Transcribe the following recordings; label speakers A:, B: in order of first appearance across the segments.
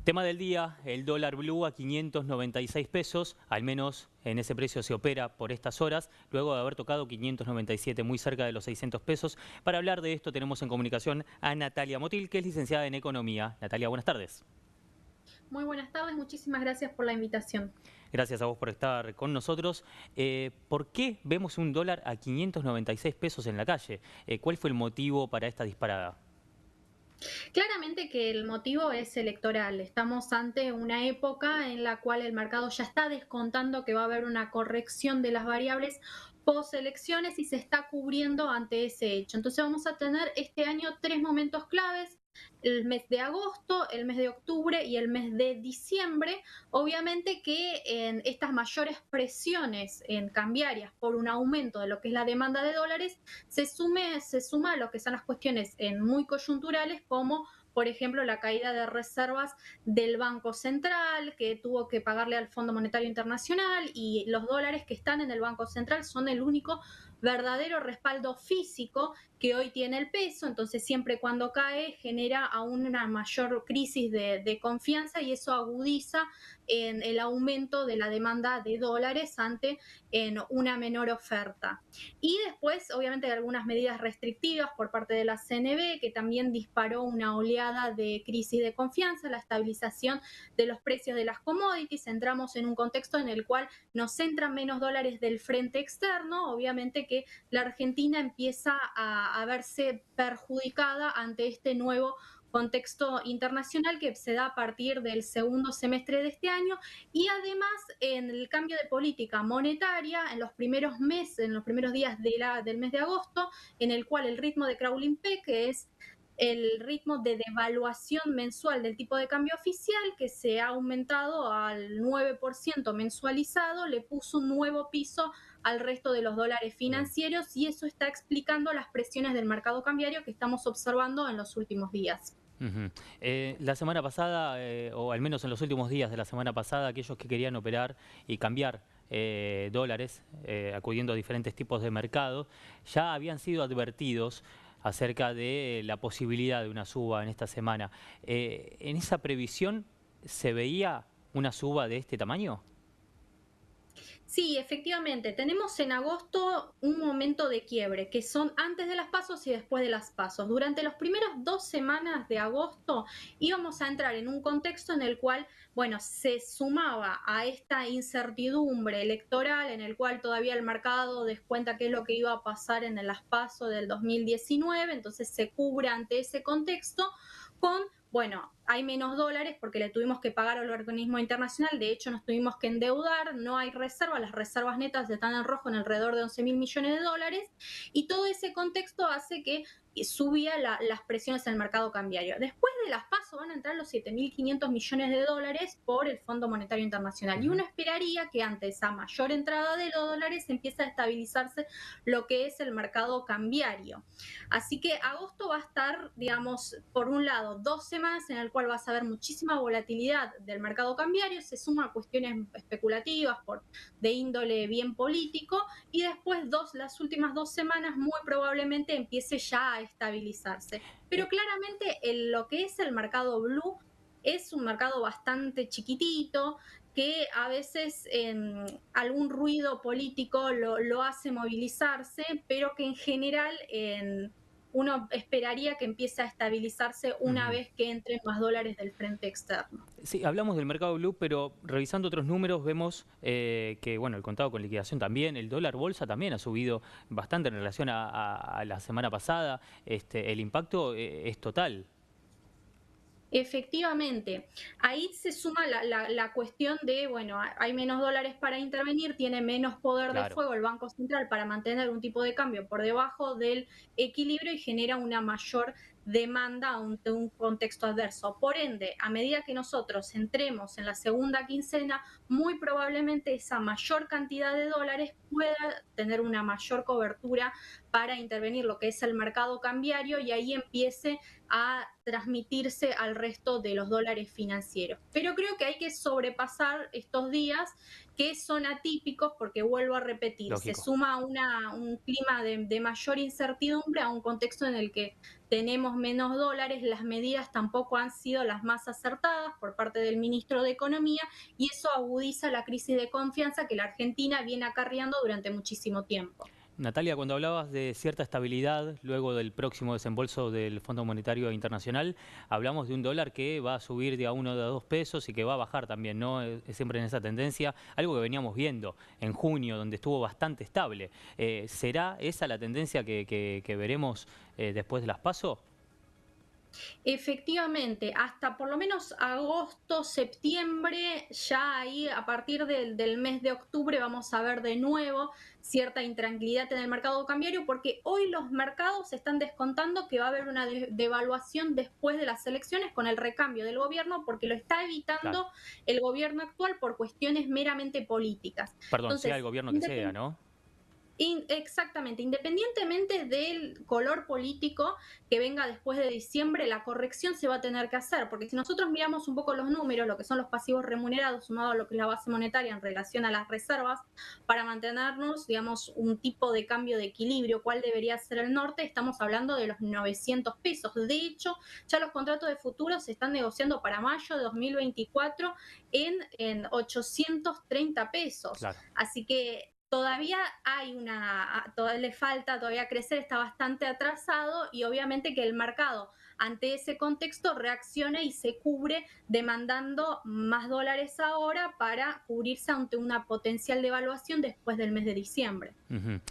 A: Tema del día, el dólar blue a 596 pesos, al menos en ese precio se opera por estas horas, luego de haber tocado 597, muy cerca de los 600 pesos. Para hablar de esto tenemos en comunicación a Natalia Motil, que es licenciada en Economía. Natalia, buenas tardes.
B: Muy buenas tardes, muchísimas gracias por la invitación.
A: Gracias a vos por estar con nosotros. ¿Por qué vemos un dólar a 596 pesos en la calle? ¿Cuál fue el motivo para esta disparada?
B: Claramente que el motivo es electoral. Estamos ante una época en la cual el mercado ya está descontando que va a haber una corrección de las variables post elecciones y se está cubriendo ante ese hecho. Entonces vamos a tener este año tres momentos claves: el mes de agosto, el mes de octubre y el mes de diciembre. Obviamente que en estas mayores presiones en cambiarias por un aumento de lo que es la demanda de dólares, se suma a lo que son las cuestiones muy coyunturales, como por ejemplo la caída de reservas del Banco Central, que tuvo que pagarle al Fondo Monetario Internacional, y los dólares que están en el Banco Central son el único verdadero respaldo físico que hoy tiene el peso. Entonces siempre cuando cae genera aún una mayor crisis de confianza, y eso agudiza en el aumento de la demanda de dólares ante una menor oferta. Y después, obviamente, hay algunas medidas restrictivas por parte de la CNB, que también disparó una oleada de crisis de confianza, la estabilización de los precios de las commodities. Entramos en un contexto en el cual nos entran menos dólares del frente externo. Obviamente que la Argentina empieza a verse perjudicada ante este nuevo contexto internacional que se da a partir del segundo semestre de este año. Y además, en el cambio de política monetaria en los primeros meses, en los primeros días del mes de agosto, en el cual el ritmo de crawling P, que es el ritmo de devaluación mensual del tipo de cambio oficial, que se ha aumentado al 9% mensualizado, le puso un nuevo piso al resto de los dólares
A: Bien.
B: financieros, y eso está explicando las presiones del mercado cambiario que estamos observando en los últimos días.
A: Ujú. La semana pasada, o al menos en los últimos días de la semana pasada, aquellos que querían operar y cambiar dólares, acudiendo a diferentes tipos de mercado, ya habían sido advertidos acerca de la posibilidad de una suba en esta semana. ¿En esa previsión se veía una suba de este tamaño?
B: Sí, efectivamente, tenemos en agosto un momento de quiebre, que son antes de las pasos y después de las pasos. Durante las primeras 2 semanas de agosto íbamos a entrar en un contexto en el cual, bueno, se sumaba a esta incertidumbre electoral, en el cual todavía el mercado descuenta qué es lo que iba a pasar en las pasos del 2019. Entonces se cubre ante ese contexto con, bueno, hay menos dólares porque le tuvimos que pagar al organismo internacional. De hecho nos tuvimos que endeudar, no hay reservas, las reservas netas están en rojo en alrededor de 11 mil millones de dólares, y todo ese contexto hace que subía las presiones en el mercado cambiario. Después de las PASO van a entrar los 7.500 millones de dólares por el Fondo Monetario Internacional, y
A: Ujú.
B: uno esperaría que ante esa mayor entrada de los dólares empiece a estabilizarse lo que es el mercado cambiario. Así que agosto va a estar, digamos, por un lado, 2 semanas en el cual vas a ver muchísima volatilidad del mercado cambiario, se suma a cuestiones especulativas de índole bien político, y después las últimas 2 semanas muy probablemente empiece ya a estabilizarse. Pero
A: Eh,
B: claramente lo que es el mercado blue es un mercado bastante chiquitito, que a veces algún ruido político lo hace movilizarse, pero que en general uno esperaría que empiece a estabilizarse una
A: ujú.
B: vez que entren más dólares del frente externo.
A: Sí, hablamos del mercado blue, pero revisando otros números vemos que bueno, el contado con liquidación también, el dólar bolsa también ha subido bastante en relación a la semana pasada. El impacto es total.
B: Efectivamente, ahí se suma la cuestión de, bueno, hay menos dólares para intervenir, tiene menos poder de
A: Claro.
B: fuego el Banco Central para mantener un tipo de cambio por debajo del equilibrio, y genera una mayor demanda ante un contexto adverso. Por ende, a medida que nosotros entremos en la segunda quincena, muy probablemente esa mayor cantidad de dólares pueda tener una mayor cobertura para intervenir lo que es el mercado cambiario, y ahí empiece a transmitirse al resto de los dólares financieros. Pero creo que hay que sobrepasar estos días, que son atípicos porque, vuelvo a repetir, se
A: Lógico.
B: suma un clima de mayor incertidumbre a un contexto en el que tenemos menos dólares, las medidas tampoco han sido las más acertadas por parte del ministro de Economía y eso agudiza la crisis de confianza que la Argentina viene acarreando durante muchísimo tiempo.
A: Natalia, cuando hablabas de cierta estabilidad luego del próximo desembolso del Fondo Monetario Internacional, hablamos de un dólar que va a subir de a 1 de a 2 pesos y que va a bajar también, ¿no? Es siempre en esa tendencia, algo que veníamos viendo en junio, donde estuvo bastante estable. ¿Será esa la tendencia que veremos después de las PASO?
B: Efectivamente, hasta por lo menos agosto, septiembre, ya ahí a partir del mes de octubre vamos a ver de nuevo cierta intranquilidad en el mercado cambiario, porque hoy los mercados están descontando que va a haber una devaluación después de las elecciones con el recambio del gobierno, porque lo está
A: Claro.
B: evitando el gobierno actual por cuestiones meramente políticas.
A: Perdón, sea el
B: Entonces,
A: gobierno que sea, ¿no?
B: Exactamente, independientemente del color político que venga después de diciembre, la corrección se va a tener que hacer, porque si nosotros miramos un poco los números, lo que son los pasivos remunerados sumado a lo que es la base monetaria en relación a las reservas, para mantenernos, digamos, un tipo de cambio de equilibrio, cuál debería ser el norte, estamos hablando de los 900 pesos. De hecho, ya los contratos de futuros se están negociando para mayo de 2024 en 830 pesos.
A: Claro.
B: Así que todavía hay todavía le falta todavía crecer, está bastante atrasado y obviamente que el mercado ante ese contexto reacciona y se cubre demandando más dólares ahora para cubrirse ante una potencial devaluación después del mes de diciembre.
A: Ujú.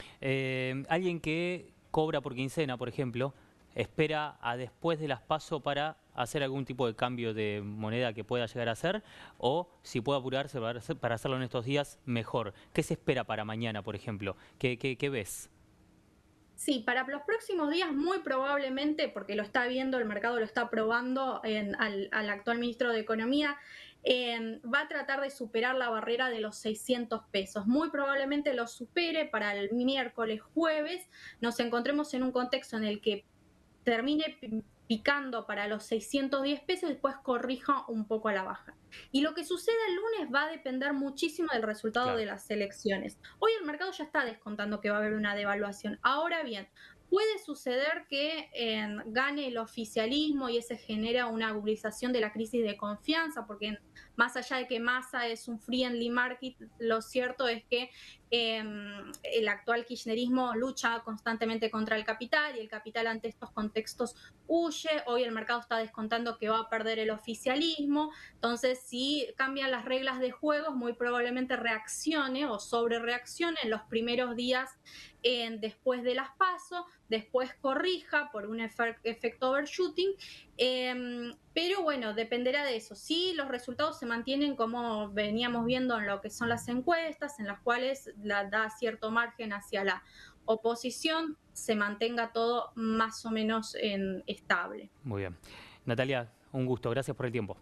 A: Alguien que cobra por quincena, por ejemplo, espera a después de las PASO para hacer algún tipo de cambio de moneda que pueda llegar a hacer, o si puede apurarse para hacerlo en estos días, mejor. ¿Qué se espera para mañana, por ejemplo? ¿Qué ves?
B: Sí, para los próximos días muy probablemente, porque lo está viendo, el mercado lo está probando al actual ministro de Economía, va a tratar de superar la barrera de los 600 pesos. Muy probablemente lo supere para el miércoles, jueves. Nos encontremos en un contexto en el que termine picando para los 610 pesos y después corrija un poco a la baja. Y lo que suceda el lunes va a depender muchísimo del resultado
A: Claro.
B: de las elecciones. Hoy el mercado ya está descontando que va a haber una devaluación. Ahora bien, puede suceder que gane el oficialismo y ese genera una agudización de la crisis de confianza, porque más allá de que Massa es un friendly market, lo cierto es que el actual kirchnerismo lucha constantemente contra el capital y el capital ante estos contextos huye. Hoy el mercado está descontando que va a perder el oficialismo. Entonces, si cambian las reglas de juego, muy probablemente reaccione o sobre reaccione en los primeros días después de las PASO, después corrija por un efecto overshooting, pero bueno, dependerá de eso. Si los resultados se mantienen como veníamos viendo en lo que son las encuestas, en las cuales da cierto margen hacia la oposición, se mantenga todo más o menos estable.
A: Muy bien. Natalia, un gusto. Gracias por el tiempo.